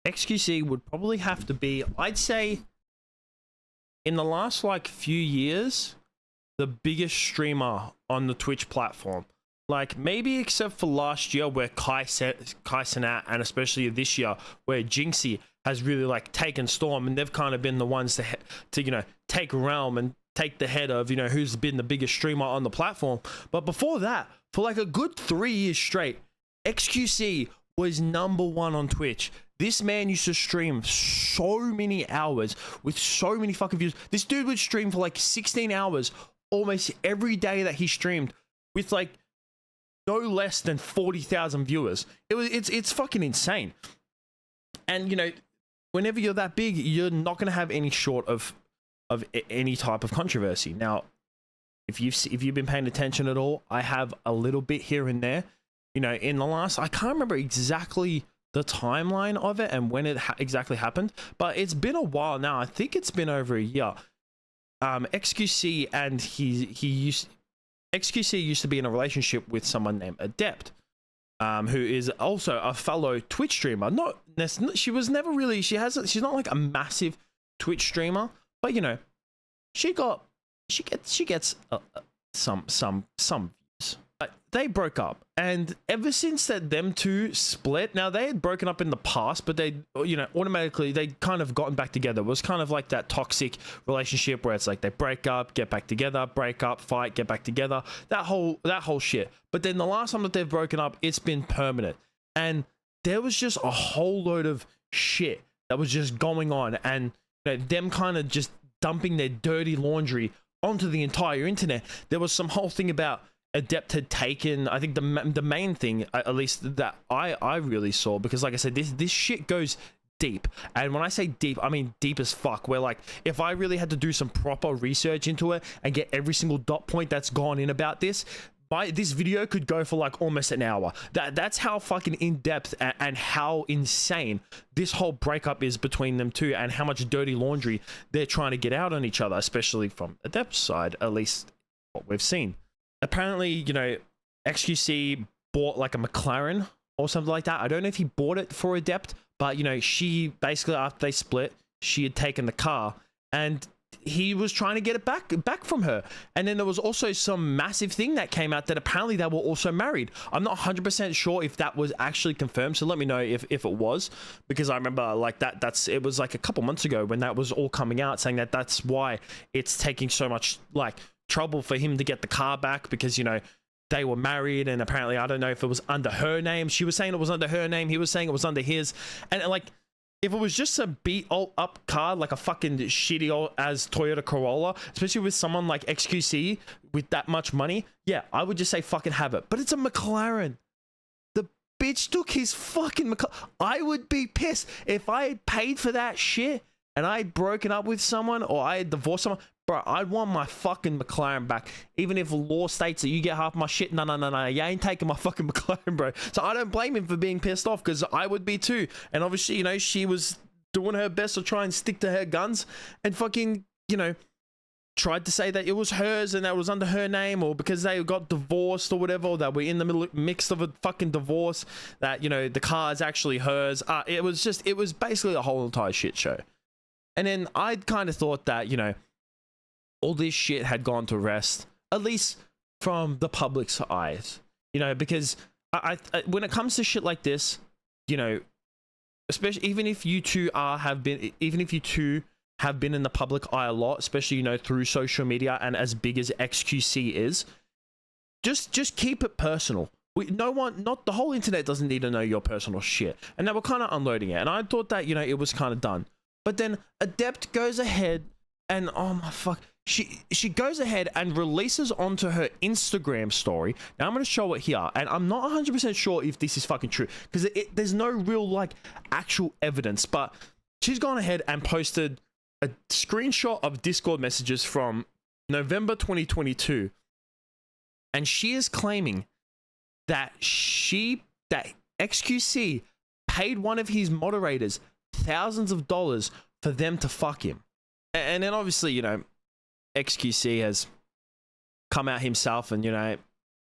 XQC would probably have to be, I'd say, in the last like few years, the biggest streamer on the Twitch platform. Like, maybe except for last year where Kai Cenat, and especially this year where Jinxie has really like taken storm, and they've kind of been the ones to you know, take realm and take the head of, you know, who's been the biggest streamer on the platform. But before that, for like a good 3 years straight, XQC was #1 on Twitch. This man used to stream so many hours with so many fucking views. This dude would stream for like 16 hours almost every day that he streamed with like no less than 40,000 viewers. It's fucking insane. And you know, whenever you're that big, you're not going to have any short of any type of controversy. Now, if you've been paying attention at all, I have a little bit here and there. You know, in the last, I can't remember exactly the timeline of it and when it exactly happened, but it's been a while now. I think it's been over a year. XQC and XQC used to be in a relationship with someone named Adept, who is also a fellow Twitch streamer. She's not like a massive Twitch streamer, but you know, she gets some views. But they broke up, and ever since that them two split, now they had broken up in the past, but they, you know, automatically they kind of gotten back together. It was kind of like that toxic relationship where it's like they break up, get back together, break up, fight, get back together, that whole shit. But then the last time that they've broken up, it's been permanent, and there was just a whole load of shit that was just going on, and you know, them kind of just dumping their dirty laundry onto the entire internet. There was some whole thing about Adept had taken, I think the main thing, at least that I really saw, because like I said, this shit goes deep, and when I say deep, I mean deep as fuck, where like if I really had to do some proper research into it and get every single dot point that's gone in about this, this video could go for like almost an hour. That's how fucking in-depth and how insane this whole breakup is between them two, and how much dirty laundry they're trying to get out on each other, especially from Adept's side, at least what we've seen. Apparently, you know, XQC bought like a McLaren or something like that. I don't know if he bought it for Adept, but you know, she basically, after they split, she had taken the car and he was trying to get it back from her. And then there was also some massive thing that came out that apparently they were also married. I'm not 100% sure if that was actually confirmed, so let me know if it was, because I remember like it was like a couple months ago when that was all coming out, saying that that's why it's taking so much like trouble for him to get the car back, because you know, they were married, and apparently I don't know if it was under her name. She was saying it was under her name, he was saying it was under his, and like if it was just a beat all up car, like a fucking shitty old as Toyota Corolla, especially with someone like XQC with that much money, yeah, I would just say fucking have it. But it's a McLaren. The bitch took his fucking McLaren. I would be pissed if I had paid for that shit and I had broken up with someone or I had divorced someone. Bro, I'd want my fucking McLaren back. Even if law states that you get half my shit. No. You ain't taking my fucking McLaren, bro. So I don't blame him for being pissed off, because I would be too. And obviously, you know, she was doing her best to try and stick to her guns and fucking, you know, tried to say that it was hers and that it was under her name, or because they got divorced or whatever, or that we're in the mix of a fucking divorce, that, you know, the car is actually hers. It was basically a whole entire shit show. And then I kind of thought that, you know, all this shit had gone to rest, at least from the public's eyes, you know, because I when it comes to shit like this, you know, especially even if you two have been in the public eye a lot, especially, you know, through social media, and as big as XQC is, just keep it personal. Not the whole internet doesn't need to know your personal shit, and they were kind of unloading it, and I thought that, you know, it was kind of done. But then Adept goes ahead and, oh my fuck, she goes ahead and releases onto her Instagram story. Now I'm going to show it here, and I'm not 100% sure if this is fucking true, because there's no real like actual evidence, but she's gone ahead and posted a screenshot of Discord messages from November 2022, and she is claiming that XQC paid one of his moderators thousands of dollars for them to fuck him. And then obviously, you know, XQC has come out himself and, you know,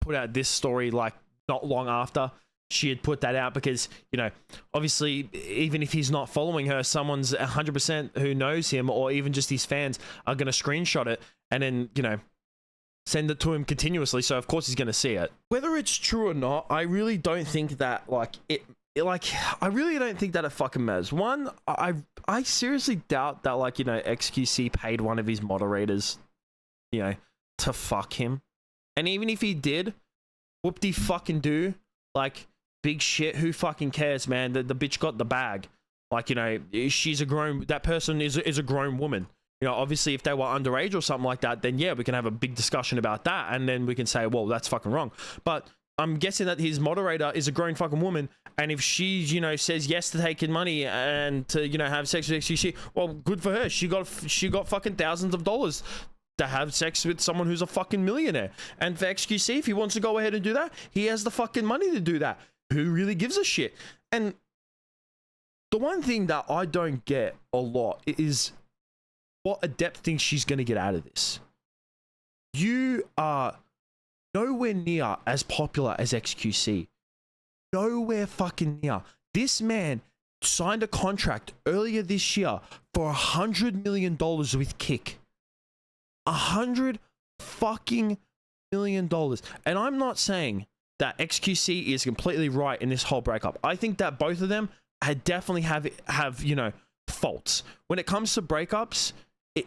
put out this story like not long after, she had put that out because, you know, obviously, even if he's not following her, someone's 100% who knows him, or even just his fans, are going to screenshot it and then, you know, send it to him continuously. So of course he's going to see it. Whether it's true or not, I really don't think that I really don't think that it fucking matters. One, I seriously doubt that, like, you know, XQC paid one of his moderators, you know, to fuck him. And even if he did, whoop-de-fucking-do, like, big shit, who fucking cares, man? The bitch got the bag. Like, you know, that person is a grown woman. You know, obviously, if they were underage or something like that, then yeah, we can have a big discussion about that, and then we can say, well, that's fucking wrong. But I'm guessing that his moderator is a grown fucking woman, and if she, you know, says yes to taking money and to, you know, have sex with XQC, well, good for her. She got fucking thousands of dollars to have sex with someone who's a fucking millionaire. And for XQC, if he wants to go ahead and do that, he has the fucking money to do that. Who really gives a shit? And the one thing that I don't get a lot is what Adept thinks she's going to get out of this. You are nowhere near as popular as XQC. Nowhere fucking near. This man signed a contract earlier this year for $100 million with Kick. $100 fucking million. And I'm not saying that XQC is completely right in this whole breakup. I think that both of them definitely have, you know, faults. When it comes to breakups,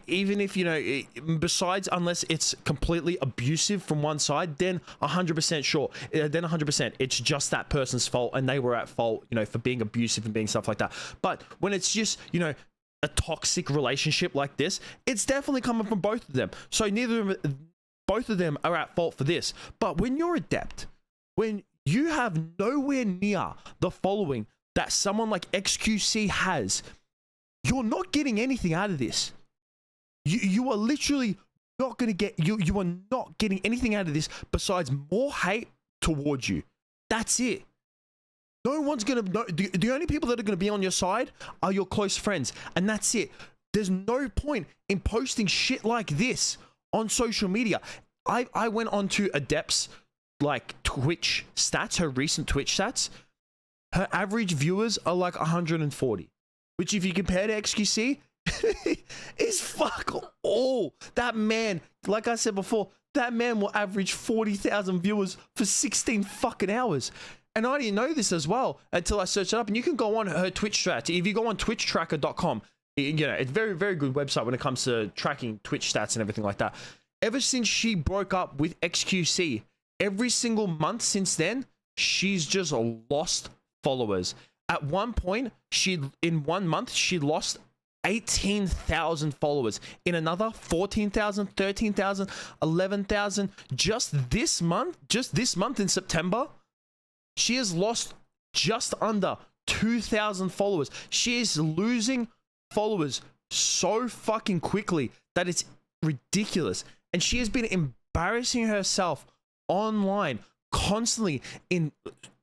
even if, you know, besides, unless it's completely abusive from one side, then 100% sure. Then 100%, it's just that person's fault, and they were at fault, you know, for being abusive and being stuff like that. But when it's just, you know, a toxic relationship like this, it's definitely coming from both of them. So both of them are at fault for this. But when you're Adept, when you have nowhere near the following that someone like XQC has, you're not getting anything out of this. You are literally not going to get, you are not getting anything out of this besides more hate towards you. That's it. No one's going to know. The only people that are going to be on your side are your close friends. And that's it. There's no point in posting shit like this on social media. I went on to Adept's, like, Twitch stats, her recent Twitch stats. Her average viewers are like 140, which if you compare to XQC, is fuck all. That man, like I said before, that man will average 40,000 viewers for 16 fucking hours. And I didn't know this as well until I searched it up. And you can go on her Twitch stats. If you go on twitchtracker.com, you know, it's a very, very good website when it comes to tracking Twitch stats and everything like that. Ever since she broke up with XQC, every single month since then, she's just lost followers. At one point, in 1 month, she lost 18,000 followers. In another, 14,000, 13,000, 11,000. Just this month in September, she has lost just under 2,000 followers. She is losing followers so fucking quickly that it's ridiculous. And she has been embarrassing herself online constantly in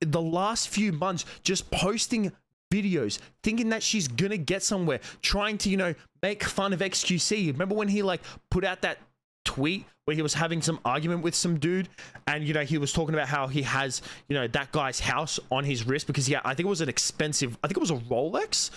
the last few months, just posting videos, thinking that she's gonna get somewhere, trying to, you know, make fun of XQC. Remember when he, like, put out that tweet where he was having some argument with some dude, and, you know, he was talking about how he has, you know, that guy's house on his wrist because I think it was an expensive, I think it was a Rolex.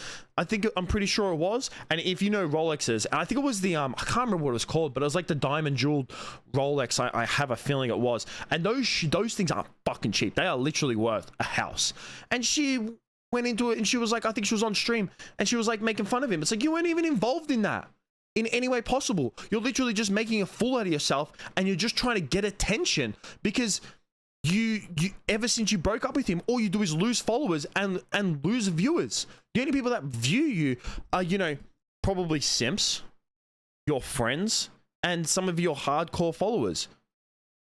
I'm pretty sure it was. And if you know Rolexes, I think it was the I can't remember what it was called, but it was like the diamond jeweled Rolex. I have a feeling it was. And those things aren't fucking cheap. They are literally worth a house. And she went into it and she was like, I think she was on stream and she was like making fun of him. It's like, you weren't even involved in that in any way possible. You're literally just making a fool out of yourself, and you're just trying to get attention because you ever since you broke up with him, all you do is lose followers and lose viewers. The only people that view you are, you know, probably simps, your friends, and some of your hardcore followers.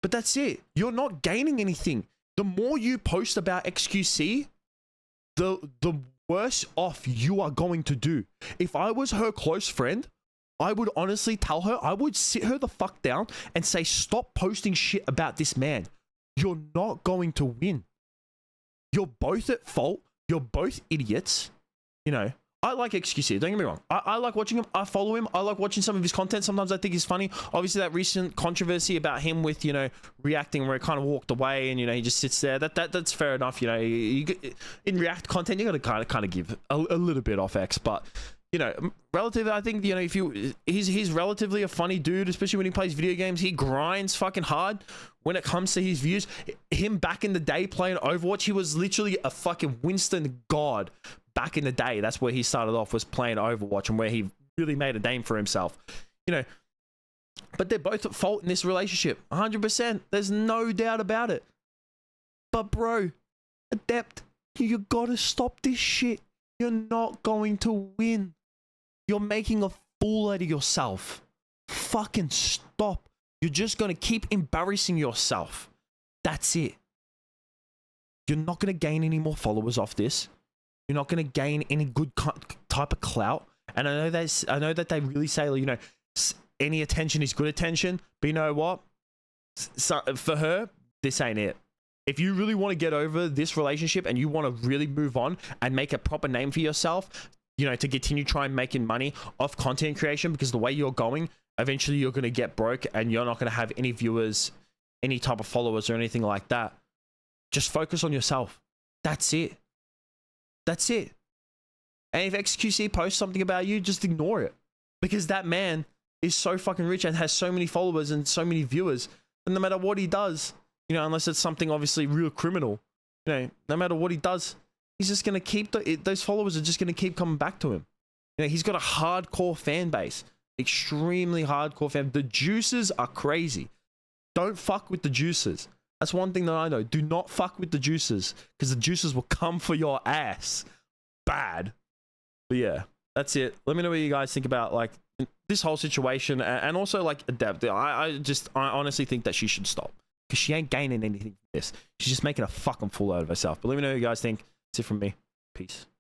But that's it. You're not gaining anything. The more you post about XQC, the worse off you are going to do. If I was her close friend, I would honestly tell her, I would sit her the fuck down and say, stop posting shit about this man. You're not going to win. You're both at fault. You're both idiots. You know, I like XQC, don't get me wrong. I like watching him. I follow him. I like watching some of his content. Sometimes I think he's funny. Obviously, that recent controversy about him with, you know, reacting where he kind of walked away and, you know, he just sits there. That's fair enough. You know, in React content, you got to kind of give a little bit off X. But, you know, relatively, I think, you know, he's relatively a funny dude, especially when he plays video games. He grinds fucking hard when it comes to his views. Him back in the day playing Overwatch, he was literally a fucking Winston god. Back in the day, that's where he started off, was playing Overwatch, and where he really made a name for himself, you know. But they're both at fault in this relationship, 100%. There's no doubt about it. But bro, Adept, you gotta stop this shit. You're not going to win. You're making a fool out of yourself. Fucking stop. You're just gonna keep embarrassing yourself. That's it. You're not gonna gain any more followers off this. You're not going to gain any good type of clout. And I know that they really say, you know, any attention is good attention. But you know what? So for her, this ain't it. If you really want to get over this relationship and you want to really move on and make a proper name for yourself, you know, to continue trying making money off content creation, because the way you're going, eventually you're going to get broke and you're not going to have any viewers, any type of followers or anything like that. Just focus on yourself. That's it. That's it. And if XQC posts something about you, just ignore it. Because that man is so fucking rich and has so many followers and so many viewers. And no matter what he does, you know, unless it's something obviously real criminal, you know, no matter what he does, he's just going to keep, those followers are just going to keep coming back to him. You know, he's got a hardcore fan base. Extremely hardcore fan. The juicers are crazy. Don't fuck with the juicers. That's one thing that I know. Do not fuck with the juicers, because the juicers will come for your ass. Bad. But yeah, that's it. Let me know what you guys think about like this whole situation, and also like Adept. I honestly think that she should stop, because she ain't gaining anything from this. She's just making a fucking fool out of herself. But let me know what you guys think. That's it from me. Peace.